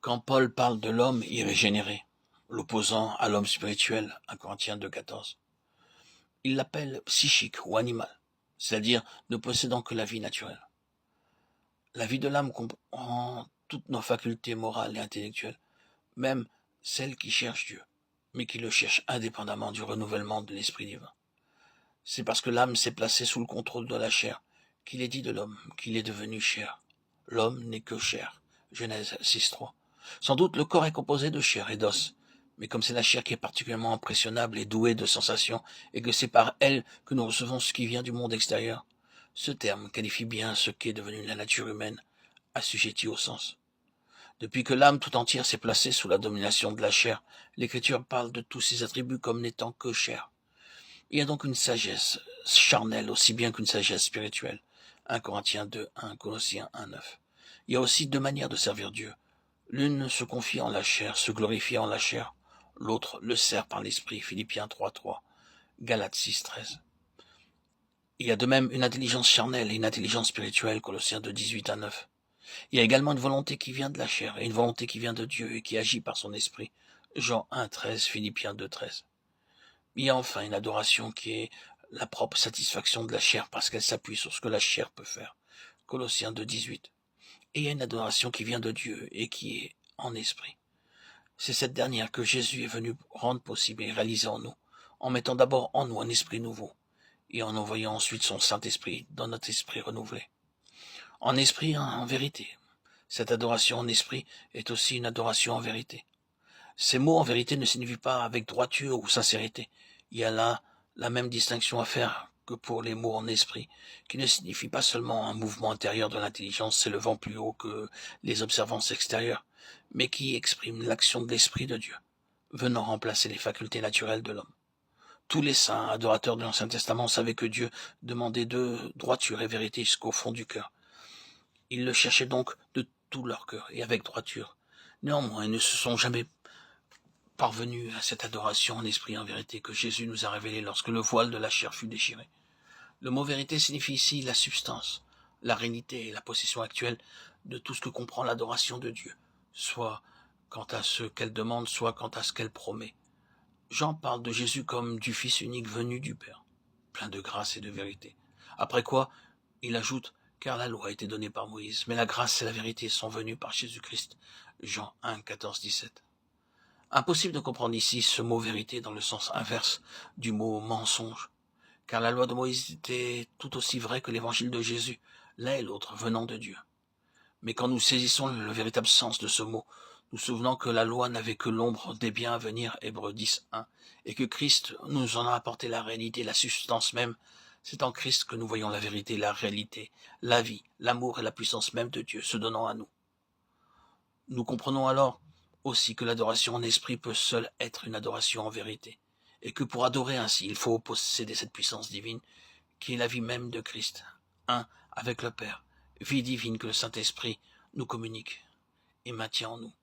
Quand Paul parle de l'homme irrégénéré, l'opposant à l'homme spirituel, 1 Corinthiens 2,14, il l'appelle psychique ou animal, c'est-à-dire ne possédant que la vie naturelle. La vie de l'âme comprend toutes nos facultés morales et intellectuelles, même celles qui cherchent Dieu, mais qui le cherchent indépendamment du renouvellement de l'esprit divin. C'est parce que l'âme s'est placée sous le contrôle de la chair qu'il est dit de l'homme qu'il est devenu chair. L'homme n'est que chair. Genèse 6,3. Sans doute le corps est composé de chair et d'os, mais comme c'est la chair qui est particulièrement impressionnable et douée de sensations, et que c'est par elle que nous recevons ce qui vient du monde extérieur, ce terme qualifie bien ce qu'est devenu la nature humaine, assujettie au sens. Depuis que l'âme tout entière s'est placée sous la domination de la chair, l'Écriture parle de tous ses attributs comme n'étant que chair. Il y a donc une sagesse charnelle aussi bien qu'une sagesse spirituelle. 1 Corinthiens 2, 1 Colossiens 1, 9. Il y a aussi deux manières de servir Dieu. L'une se confie en la chair, se glorifie en la chair. L'autre le sert par l'esprit. Philippiens 3, 3. Galates 6, 13. Il y a de même une intelligence charnelle et une intelligence spirituelle. Colossiens 2, 18 à 9. Il y a également une volonté qui vient de la chair et une volonté qui vient de Dieu et qui agit par son esprit. Jean 1, 13, Philippiens 2, 13. Il y a enfin une adoration qui est la propre satisfaction de la chair parce qu'elle s'appuie sur ce que la chair peut faire. Colossiens 2, 18. Et il y a une adoration qui vient de Dieu et qui est en esprit. C'est cette dernière que Jésus est venu rendre possible et réaliser en nous, en mettant d'abord en nous un esprit nouveau et en envoyant ensuite son Saint-Esprit dans notre esprit renouvelé. En esprit, en vérité. Cette adoration en esprit est aussi une adoration en vérité. Ces mots en vérité ne signifient pas avec droiture ou sincérité. Il y a là la même distinction à faire que pour les mots en esprit, qui ne signifient pas seulement un mouvement intérieur de l'intelligence s'élevant plus haut que les observances extérieures, mais qui expriment l'action de l'Esprit de Dieu, venant remplacer les facultés naturelles de l'homme. Tous les saints adorateurs de l'Ancien Testament savaient que Dieu demandait de droiture et vérité jusqu'au fond du cœur. Ils le cherchaient donc de tout leur cœur et avec droiture. Néanmoins, ils ne se sont jamais parvenus à cette adoration en esprit et en vérité que Jésus nous a révélée lorsque le voile de la chair fut déchiré. Le mot vérité signifie ici la substance, la réalité et la possession actuelle de tout ce que comprend l'adoration de Dieu, soit quant à ce qu'elle demande, soit quant à ce qu'elle promet. Jean parle de Jésus comme du Fils unique venu du Père, plein de grâce et de vérité. Après quoi, il ajoute, car la loi a été donnée par Moïse, mais la grâce et la vérité sont venues par Jésus-Christ. Jean 1, 14, 17. Impossible de comprendre ici ce mot vérité dans le sens inverse du mot mensonge, car la loi de Moïse était tout aussi vraie que l'évangile de Jésus, l'un et l'autre venant de Dieu. Mais quand nous saisissons le véritable sens de ce mot, nous souvenons que la loi n'avait que l'ombre des biens à venir, Hébreux 10, 1, et que Christ nous en a apporté la réalité, la substance même. C'est en Christ que nous voyons la vérité, la réalité, la vie, l'amour et la puissance même de Dieu se donnant à nous. Nous comprenons alors aussi que l'adoration en esprit peut seule être une adoration en vérité, et que pour adorer ainsi, il faut posséder cette puissance divine qui est la vie même de Christ, un avec le Père, vie divine que le Saint-Esprit nous communique et maintient en nous.